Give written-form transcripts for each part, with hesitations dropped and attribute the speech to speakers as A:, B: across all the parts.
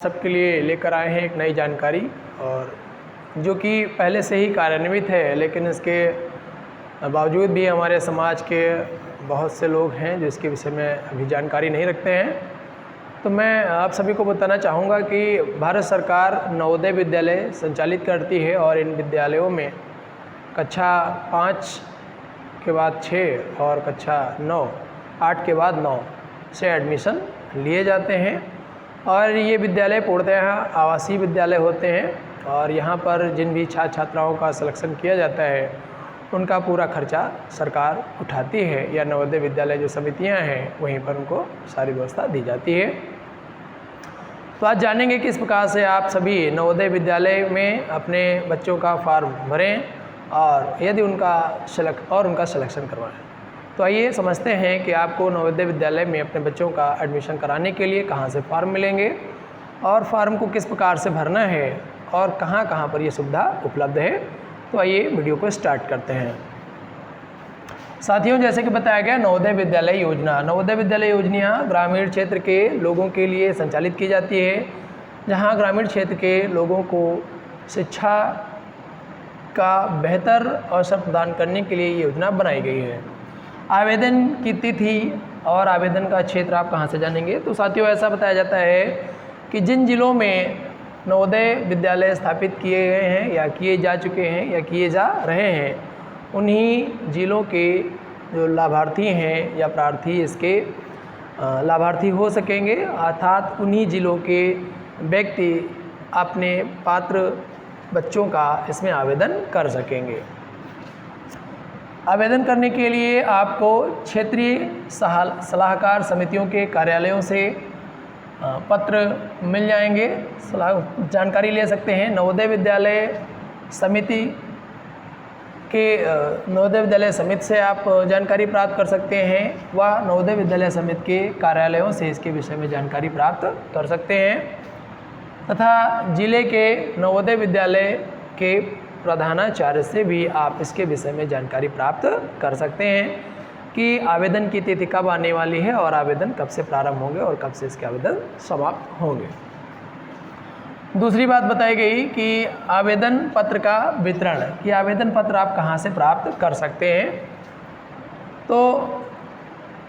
A: सबके लिए लेकर आए हैं एक नई जानकारी, और जो कि पहले से ही कार्यान्वित है, लेकिन इसके बावजूद भी हमारे समाज के बहुत से लोग हैं जो इसके विषय में अभी जानकारी नहीं रखते हैं। तो मैं आप सभी को बताना चाहूँगा कि भारत सरकार नवोदय विद्यालय संचालित करती है और इन विद्यालयों में कक्षा 5 के बाद 6 और कक्षा 9, 8 के बाद 9 से एडमिशन लिए जाते हैं। और ये विद्यालय पूर्णतः आवासीय विद्यालय होते हैं और यहाँ पर जिन भी छात्र छात्राओं का सिलेक्शन किया जाता है उनका पूरा खर्चा सरकार उठाती है, या नवोदय विद्यालय जो समितियाँ हैं वहीं पर उनको सारी व्यवस्था दी जाती है। तो आज जानेंगे किस प्रकार से आप सभी नवोदय विद्यालय में अपने बच्चों का फॉर्म भरें और यदि उनका सिलेक्शन करवाएं। तो आइए समझते हैं कि आपको नवोदय विद्यालय में अपने बच्चों का एडमिशन कराने के लिए कहाँ से फॉर्म मिलेंगे और फॉर्म को किस प्रकार से भरना है और कहाँ कहाँ पर ये सुविधा उपलब्ध है। तो आइए वीडियो को स्टार्ट करते हैं। साथियों, जैसे कि बताया गया, नवोदय विद्यालय योजना ग्रामीण क्षेत्र के लोगों के लिए संचालित की जाती है, जहाँ ग्रामीण क्षेत्र के लोगों को शिक्षा का बेहतर अवसर प्रदान करने के लिए ये योजना बनाई गई है। आवेदन की तिथि और आवेदन का क्षेत्र आप कहाँ से जानेंगे। तो साथियों, ऐसा बताया जाता है कि जिन जिलों में नवोदय विद्यालय स्थापित किए गए हैं या किए जा चुके हैं या किए जा रहे हैं, उन्हीं जिलों के जो लाभार्थी हैं या प्रार्थी इसके लाभार्थी हो सकेंगे, अर्थात उन्हीं जिलों के व्यक्ति अपने पात्र बच्चों का इसमें आवेदन कर सकेंगे। आवेदन करने के लिए आपको क्षेत्रीय सलाहकार समितियों के कार्यालयों से पत्र मिल जाएंगे, जानकारी ले सकते हैं। नवोदय विद्यालय समिति से आप जानकारी प्राप्त कर सकते हैं व नवोदय विद्यालय समिति के कार्यालयों से इसके विषय में जानकारी प्राप्त कर सकते हैं, तथा जिले के नवोदय विद्यालय के प्रधानाचार्य से भी आप इसके विषय में जानकारी प्राप्त कर सकते हैं कि आवेदन की तिथि कब आने वाली है और आवेदन कब से प्रारंभ होंगे और कब से इसके आवेदन समाप्त होंगे। दूसरी बात बताई गई कि आवेदन पत्र का वितरण, कि आवेदन पत्र आप कहाँ से प्राप्त कर सकते हैं। तो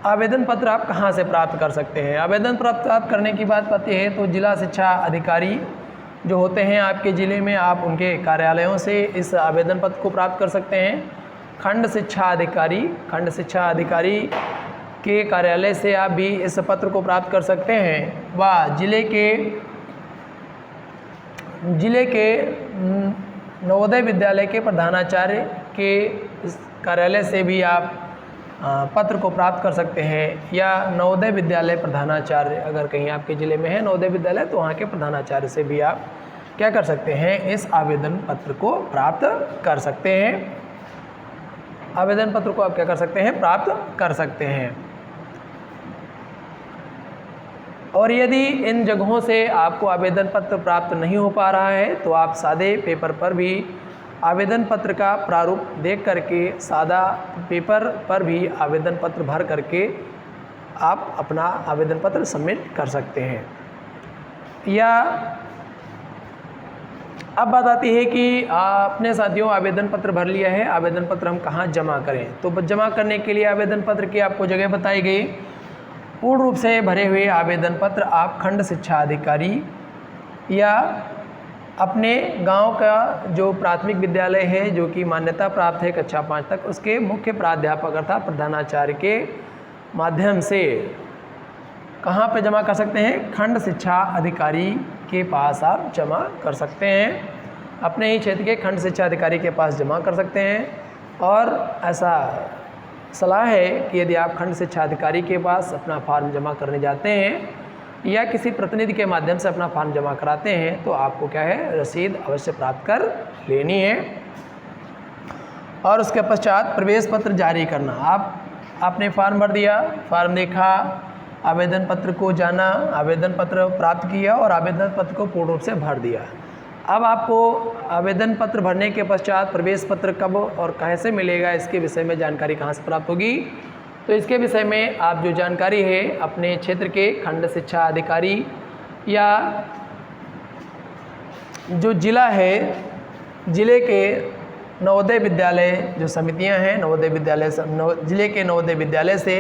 A: आवेदन पत्र आप कहाँ से प्राप्त कर सकते हैं। आवेदन प्राप्त करने की बात आती है तो जिला शिक्षा अधिकारी जो होते हैं आपके ज़िले में, आप उनके कार्यालयों से इस आवेदन पत्र को प्राप्त कर सकते हैं। खंड शिक्षा अधिकारी के कार्यालय से आप भी इस पत्र को प्राप्त कर सकते हैं व जिले के नवोदय विद्यालय के प्रधानाचार्य के कार्यालय से भी आप पत्र को प्राप्त कर सकते हैं, या नवोदय विद्यालय प्रधानाचार्य, अगर कहीं आपके ज़िले में है नवोदय विद्यालय तो वहाँ के प्रधानाचार्य से भी आप क्या कर सकते हैं, इस आवेदन पत्र को प्राप्त कर सकते हैं। आवेदन पत्र को आप क्या कर सकते हैं, प्राप्त कर सकते हैं। और यदि इन जगहों से आपको आवेदन पत्र प्राप्त नहीं हो पा रहा है तो आप सादे पेपर पर भी आवेदन पत्र का प्रारूप देख करके सादा पेपर पर भी आवेदन पत्र भर करके आप अपना आवेदन पत्र सबमिट कर सकते हैं। या अब बात आती है कि आपने साथियों आवेदन पत्र भर लिया है, आवेदन पत्र हम कहाँ जमा करें। तो जमा करने के लिए आवेदन पत्र की आपको जगह बताई गई। पूर्ण रूप से भरे हुए आवेदन पत्र आप खंड शिक्षा अधिकारी या अपने गांव का जो प्राथमिक विद्यालय है जो कि मान्यता प्राप्त है कक्षा 5 तक, उसके मुख्य प्राध्यापक अर्थात प्रधानाचार्य के माध्यम से कहाँ पे जमा कर सकते हैं, खंड शिक्षा अधिकारी के पास आप जमा कर सकते हैं। अपने ही क्षेत्र के खंड शिक्षा अधिकारी के पास जमा कर सकते हैं। और ऐसा सलाह है कि यदि आप खंड शिक्षा अधिकारी के पास अपना फॉर्म जमा करने जाते हैं या किसी प्रतिनिधि के माध्यम से अपना फॉर्म जमा कराते हैं तो आपको क्या है, रसीद अवश्य प्राप्त कर लेनी है। और उसके पश्चात प्रवेश पत्र जारी करना। आपने फॉर्म भर दिया, फॉर्म देखा, आवेदन पत्र को जाना, आवेदन पत्र प्राप्त किया और आवेदन पत्र को पूर्ण रूप से भर दिया। अब आपको आवेदन पत्र भरने के पश्चात प्रवेश पत्र कब और कैसे मिलेगा, इसके विषय में जानकारी कहाँ से प्राप्त होगी। तो इसके विषय में आप जो जानकारी है अपने क्षेत्र के खंड शिक्षा अधिकारी या जो ज़िला है, ज़िले के नवोदय विद्यालय जो समितियां हैं, नवोदय विद्यालय ज़िले के नवोदय विद्यालय से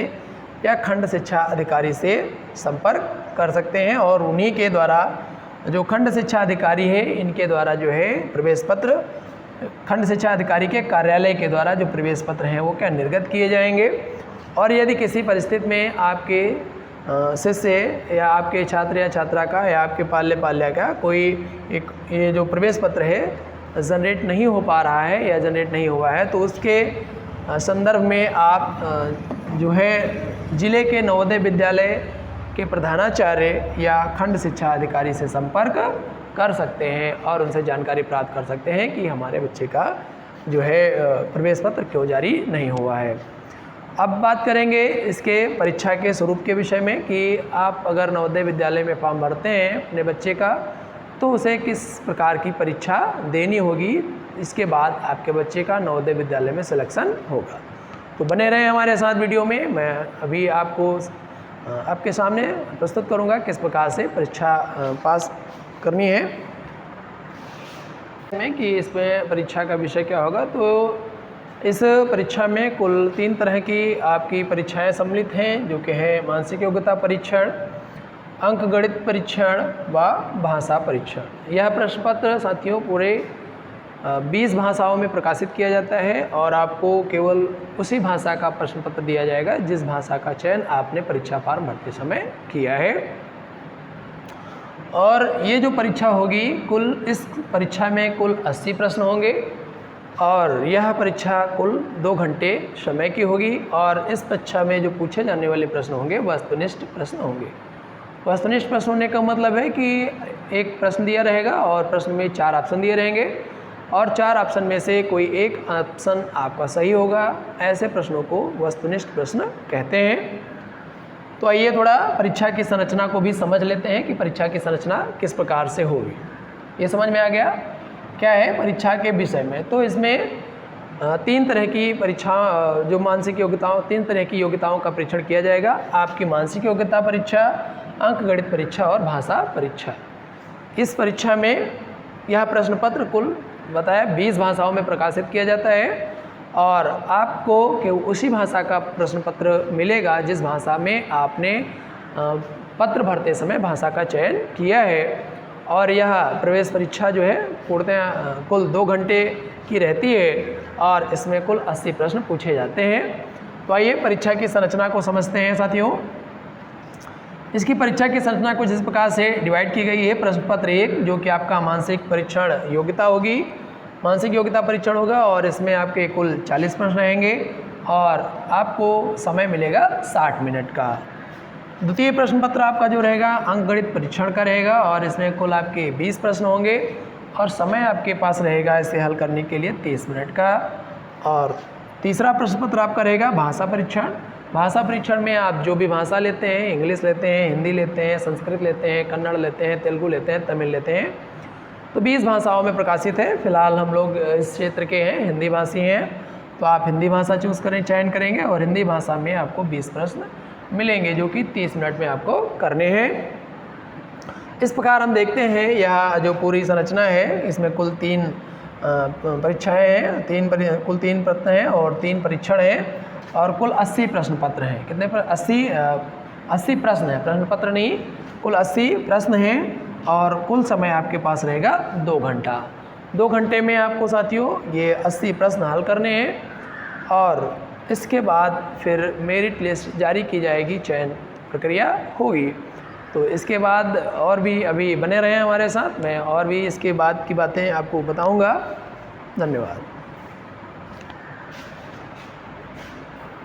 A: या खंड शिक्षा अधिकारी से संपर्क कर सकते हैं और उन्हीं के द्वारा, जो खंड शिक्षा अधिकारी है, इनके द्वारा जो है प्रवेश पत्र, खंड शिक्षा अधिकारी के कार्यालय के द्वारा जो प्रवेश पत्र हैं वो क्या निर्गत किए जाएंगे। और यदि किसी परिस्थिति में आपके शिष्य या आपके छात्र या छात्रा का या आपके पाल्या का कोई एक ये जो प्रवेश पत्र है जनरेट नहीं हो पा रहा है या जनरेट नहीं हुआ है, तो उसके संदर्भ में आप जो है ज़िले के नवोदय विद्यालय के प्रधानाचार्य या खंड शिक्षा अधिकारी से संपर्क कर सकते हैं और उनसे जानकारी प्राप्त कर सकते हैं कि हमारे बच्चे का जो है प्रवेश पत्र क्यों जारी नहीं हुआ है। अब बात करेंगे इसके परीक्षा के स्वरूप के विषय में कि आप अगर नवोदय विद्यालय में फॉर्म भरते हैं अपने बच्चे का, तो उसे किस प्रकार की परीक्षा देनी होगी, इसके बाद आपके बच्चे का नवोदय विद्यालय में सिलेक्शन होगा। तो बने रहें हमारे साथ वीडियो में। मैं अभी आपको आपके सामने प्रस्तुत करूंगा किस प्रकार से परीक्षा पास करनी है कि इसमें परीक्षा का विषय क्या होगा। तो इस परीक्षा में कुल 3 तरह की आपकी परीक्षाएं सम्मिलित हैं, जो कि है मानसिक योग्यता परीक्षण, अंकगणित परीक्षण व भाषा परीक्षण। यह प्रश्न पत्र साथियों पूरे 20 भाषाओं में प्रकाशित किया जाता है और आपको केवल उसी भाषा का प्रश्न पत्र दिया जाएगा जिस भाषा का चयन आपने परीक्षा फॉर्म भरते समय किया है। और ये जो परीक्षा होगी, कुल इस परीक्षा में कुल 80 प्रश्न होंगे और यह परीक्षा कुल 2 घंटे समय की होगी। और इस परीक्षा में जो पूछे जाने वाले प्रश्न होंगे वस्तुनिष्ठ प्रश्न होंगे। वस्तुनिष्ठ प्रश्न होने का मतलब है कि एक प्रश्न दिया रहेगा और प्रश्न में 4 ऑप्शन दिए रहेंगे और 4 ऑप्शन में से कोई एक ऑप्शन आपका सही होगा। ऐसे प्रश्नों को वस्तुनिष्ठ प्रश्न कहते हैं। तो आइए थोड़ा परीक्षा की संरचना को भी समझ लेते हैं कि परीक्षा की संरचना किस प्रकार से होगी। ये समझ में आ गया क्या है परीक्षा के विषय में। तो इसमें 3 तरह की परीक्षा, जो मानसिक योग्यताओं, 3 तरह की योग्यताओं का परीक्षण किया जाएगा। आपकी मानसिक योग्यता परीक्षा, अंकगणित परीक्षा और भाषा परीक्षा। इस परीक्षा में यह प्रश्न पत्र कुल बताया 20 भाषाओं में प्रकाशित किया जाता है और आपको केवल उसी भाषा का प्रश्न पत्र मिलेगा जिस भाषा में आपने पत्र भरते समय भाषा का चयन किया है। और यह प्रवेश परीक्षा जो है पूर्णतः कुल 2 घंटे की रहती है और इसमें कुल 80 प्रश्न पूछे जाते हैं। तो आइए परीक्षा की संरचना को समझते हैं साथियों। इसकी परीक्षा की संरचना कुछ इस प्रकार से डिवाइड की गई है। प्रश्न पत्र 1 जो कि आपका मानसिक परीक्षण योग्यता होगी, मानसिक योग्यता परीक्षण होगा और इसमें आपके कुल 40 प्रश्न रहेंगे और आपको समय मिलेगा 60 मिनट का। द्वितीय प्रश्न पत्र आपका जो रहेगा अंकगणित परीक्षण का रहेगा और इसमें कुल आपके 20 प्रश्न होंगे और समय आपके पास रहेगा इसे हल करने के लिए 30 मिनट का। और तीसरा प्रश्न पत्र आपका रहेगा भाषा परीक्षण। भाषा परीक्षण में आप जो भी भाषा लेते हैं, इंग्लिश लेते हैं, हिंदी लेते हैं, संस्कृत लेते हैं, कन्नड़ लेते हैं, तेलुगु लेते हैं, तमिल लेते हैं, तो 20 भाषाओं में प्रकाशित है। फिलहाल हम लोग इस क्षेत्र के हैं, हिंदी भाषी हैं, तो आप हिंदी भाषा चूज़ करें, चयन करेंगे और हिंदी भाषा में आपको 20 प्रश्न मिलेंगे जो कि 30 मिनट में आपको करने हैं। इस प्रकार हम देखते हैं यह जो पूरी संरचना है, इसमें कुल 3 परीक्षाएँ हैं, कुल 3 प्रश्न हैं और 3 परीक्षण हैं और कुल 80 प्रश्न पत्र हैं। कितने 80 प्रश्न हैं, प्रश्न पत्र नहीं, कुल 80 प्रश्न हैं और कुल समय आपके पास रहेगा 2 घंटा। 2 घंटे में आपको साथियों ये 80 प्रश्न हल करने हैं और इसके बाद फिर मेरिट लिस्ट जारी की जाएगी, चयन प्रक्रिया होगी। तो इसके बाद और भी अभी बने रहें हमारे साथ, मैं और भी इसके बाद की बातें आपको बताऊंगा। धन्यवाद।